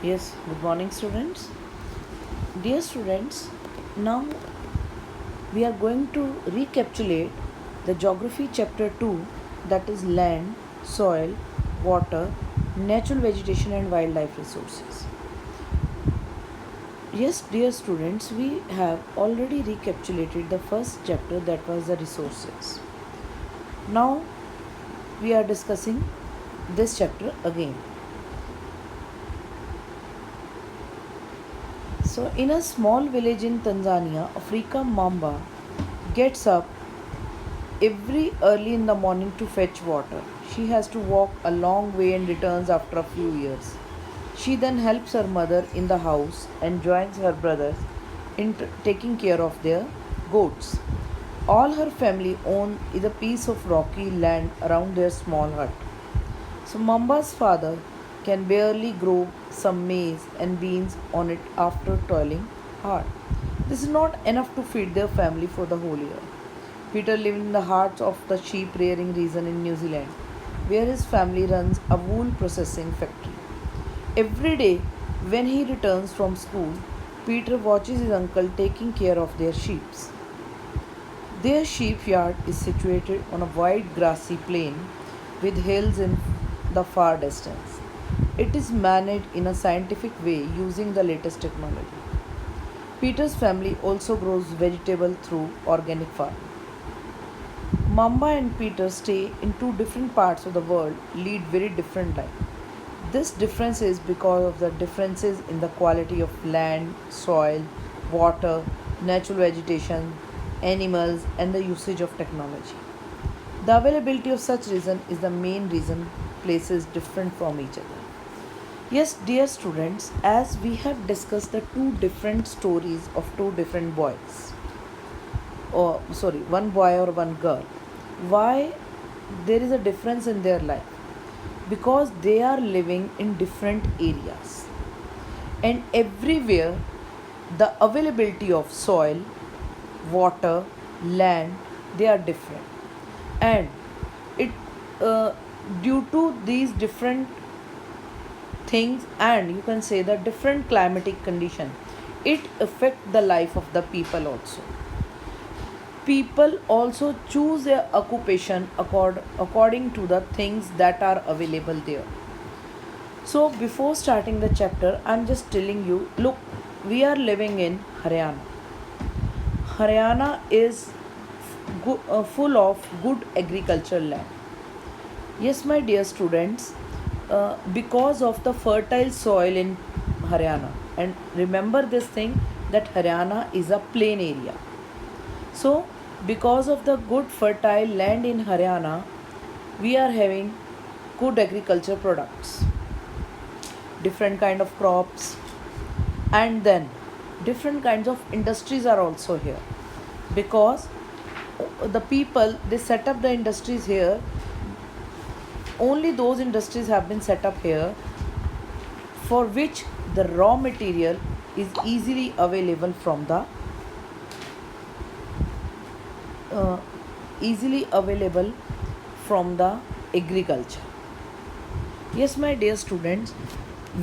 Yes, good morning, students. Dear students, now we are going to recapitulate the geography chapter 2, that is land, soil, water, natural vegetation, and wildlife resources. Yes, dear students, we have already recapitulated the first chapter, that was the resources. Now we are discussing this chapter again. So, in a small village in Tanzania, Africa Mamba gets up every early in the morning to fetch water. She has to walk a long way and returns after a few years. She then helps her mother in the house and joins her brothers in taking care of their goats. All her family own is a piece of rocky land around their small hut. So Mamba's father can barely grow some maize and beans on it after toiling hard. This is not enough to feed their family for the whole year. Peter lived in the heart of the sheep rearing region in New Zealand, where his family runs a wool processing factory. Every day, when he returns from school, Peter watches his uncle taking care of their sheep. Their sheep yard is situated on a wide grassy plain with hills in the far distance. It is managed in a scientific way using the latest technology. Peter's family also grows vegetable through organic farming. Mamba and Peter stay in two different parts of the world, lead very different lives. This difference is because of the differences in the quality of land, soil, water, natural vegetation, animals, and the usage of technology. The availability of such reason is the main reason places different from each other. Yes, dear students, as we have discussed the two different stories of two different boys, or sorry, one boy or one girl, why there is a difference in their life? Because they are living in different areas, and everywhere the availability of soil, water, land, they are different, and it uh, due to these different things, and you can say the different climatic condition, it affect the life of the people also. People also choose their occupation according to the things that are available there. So before starting the chapter, I'm just telling you, look, we are living in Haryana. Haryana is full of good agricultural land. Yes, my dear students, because of the fertile soil in Haryana, and remember this thing, that Haryana is a plain area. So, because of the good fertile land in Haryana, we are having good agriculture products, different kind of crops, and then different kinds of industries are also here, because the people, they set up the industries here. Only those industries have been set up here for which the raw material is easily available from the uh, easily available from the agriculture. Yes, my dear students,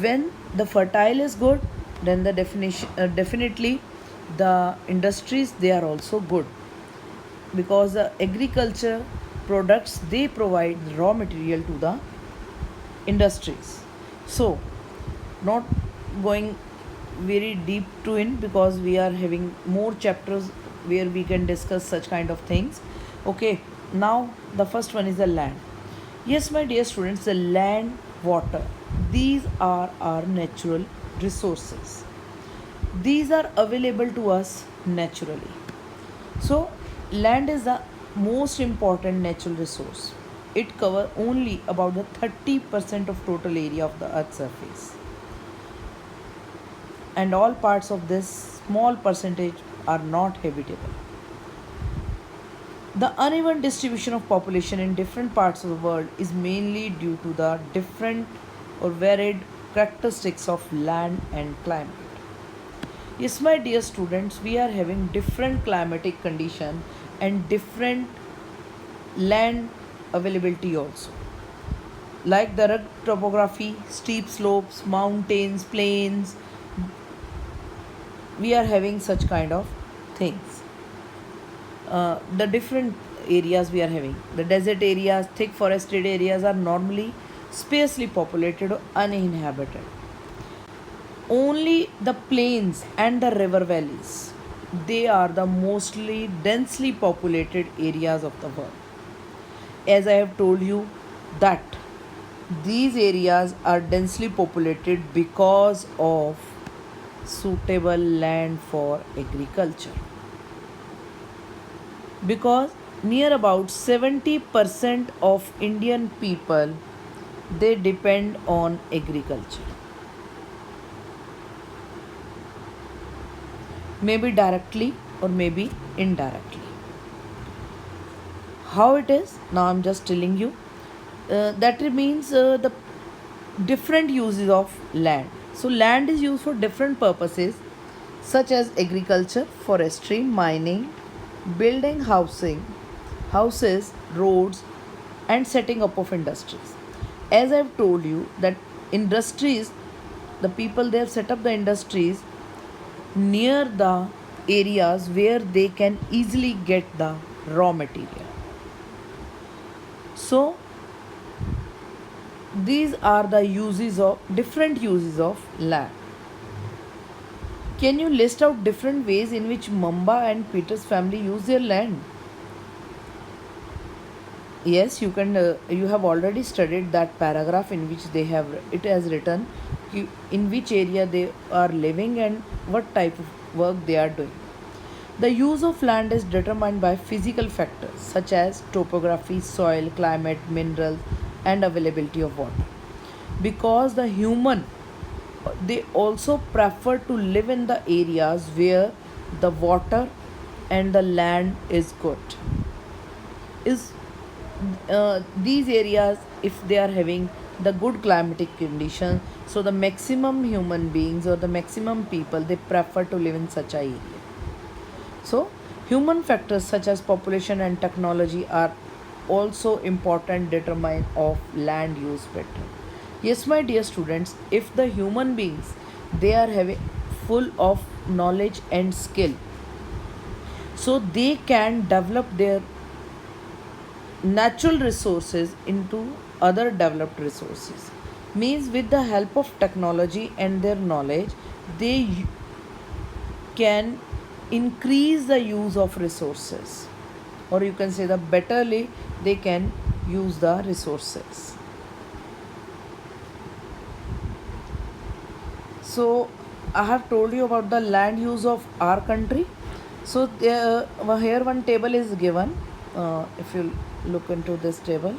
when the fertile is good, then the definitely the industries, they are also good, because the agriculture products, they provide raw material to the industries. So, not going very deep to in, because we are having more chapters where we can discuss such kind of things. Okay, now the first one is the land. Yes, my dear students, the land, water, these are our natural resources. These are available to us naturally. So, land is the most important natural resource. It covers only about the 30% of total area of the earth's surface, and all parts of this small percentage are not habitable. The uneven distribution of population in different parts of the world is mainly due to the different or varied characteristics of land and climate. Yes, my dear students, we are having different climatic condition and different land availability also. like the rugged topography, steep slopes, mountains, plains. We are having such kind of things. The different areas we are having. The desert areas, thick forested areas are normally sparsely populated or uninhabited. Only the plains and the river valleys, they are the mostly densely populated areas of the world. As I have told you that these areas are densely populated because of suitable land for agriculture. Because near about 70% of Indian people, they depend on agriculture, maybe directly or maybe indirectly. How it is? Now I'm just telling you. That means the different uses of land. So land is used for different purposes such as agriculture, forestry, mining, building houses, roads, and setting up of industries. As I've told you that industries, the people they have set up the industries near the areas where they can easily get the raw material. So these are the uses of different uses of land. Can you list out different ways in which Mamba and Peter's family use their land? Yes, you can. You have already studied that paragraph in which they have it has written in which area they are living and what type of work they are doing. The use of land is determined by physical factors such as topography, soil, climate, minerals, and availability of water. Because the human, they also prefer to live in the areas where the water and the land is good. Is these areas, if they are having the good climatic conditions, so the maximum human beings or the maximum people they prefer to live in such a area. So, human factors such as population and technology are also important determine of land use pattern. Yes, my dear students, if the human beings they are having full of knowledge and skill, so they can develop their natural resources into other developed resources. Means with the help of technology and their knowledge, they can increase the use of resources, or you can say the betterly they can use the resources. So I have told you about the land use of our country. So here one table is given. If you look into this table,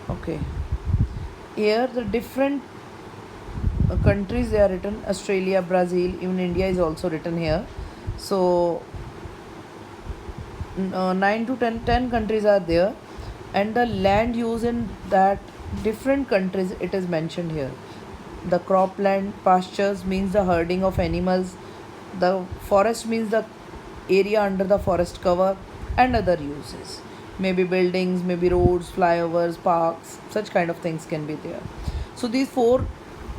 okay, here the different countries they are written: Australia, Brazil, even India is also written here. So 9 to 10 countries are there, and the land use in that different countries it is mentioned here. The cropland, pastures means the herding of animals, the forest means the area under the forest cover, and other uses, maybe buildings, maybe roads, flyovers, parks, such kind of things can be there. So these four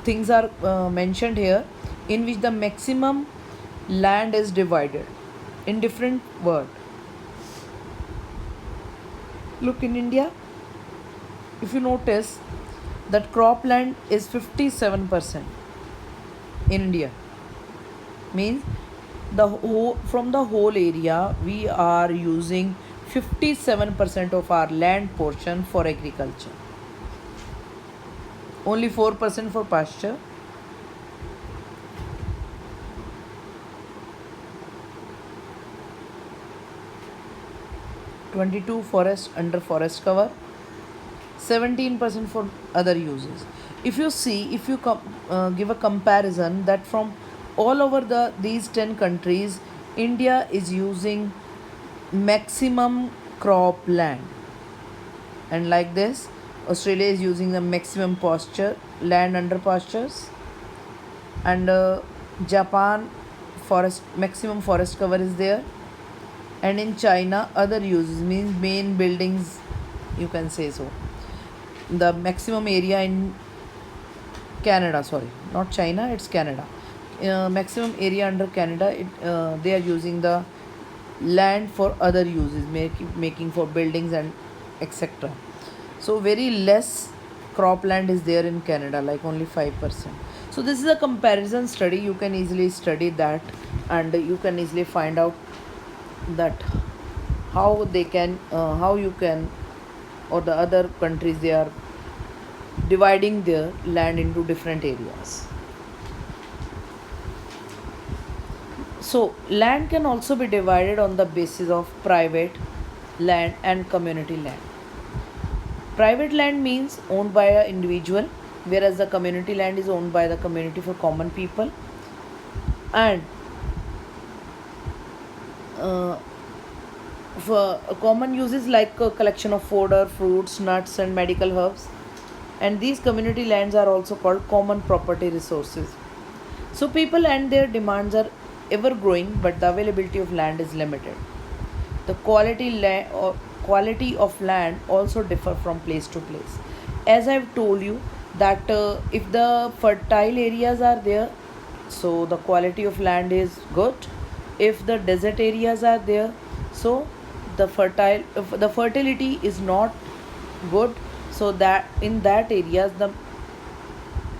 things are mentioned here, in which the maximum land is divided in different words. Look, in India, if you notice that cropland is 57% in India. Means from the whole area we are using 57% of our land portion for agriculture. Only 4% for pasture. (22) forest under forest cover, 17% for other uses. If you see, if you give a comparison that from all over these 10 countries, India is using maximum crop land, and like this, Australia is using the maximum pasture land under pastures, and Japan forest maximum forest cover is there, and in China other uses means main buildings you can say so. The maximum area in Canada, sorry, not China, it's Canada. Maximum area under Canada, they are using the land for other uses, making for buildings and etc. So very less cropland is there in Canada, like only 5%. So this is a comparison study. You can easily study that, and you can easily find out that how you can, or the other countries, they are dividing their land into different areas. So land can also be divided on the basis of private land and community land. Private land means owned by an individual, whereas the community land is owned by the community for common people. And uh, for common uses like a collection of fodder, fruits, nuts, and medical herbs. And these community lands are also called common property resources. So people and their demands are ever growing, but the availability of land is limited. The quality of land also differ from place to place. As I've told you that if the fertile areas are there, so the quality of land is good. If the desert areas are there, so if the fertility is not good, so that in that areas the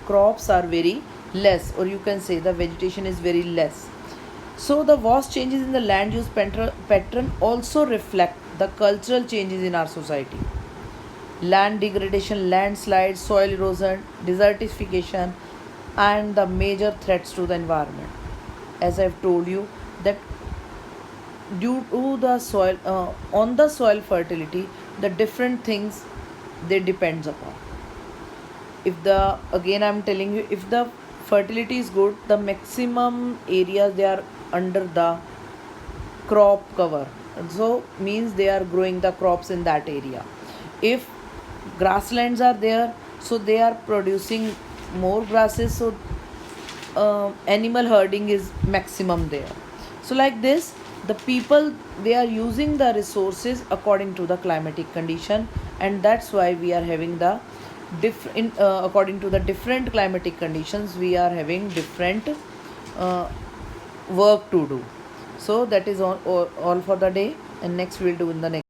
crops are very less, or you can say the vegetation is very less. So the vast changes in the land use pattern also reflect the cultural changes in our society. Land degradation, landslides, soil erosion, desertification, and the major threats to the environment. As I've told you that due to the soil, on the soil fertility, the different things they depends upon. If the again I'm telling you, if the fertility is good, the maximum areas they are under the crop cover, so means they are growing the crops in that area. If grasslands are there, so they are producing more grasses, so animal herding is maximum there. So like this, the people, they are using the resources according to the climatic condition, and that's why we are having the different, according to the different climatic conditions, we are having different uh, work to do. So that is all for the day, and next we'll do in the next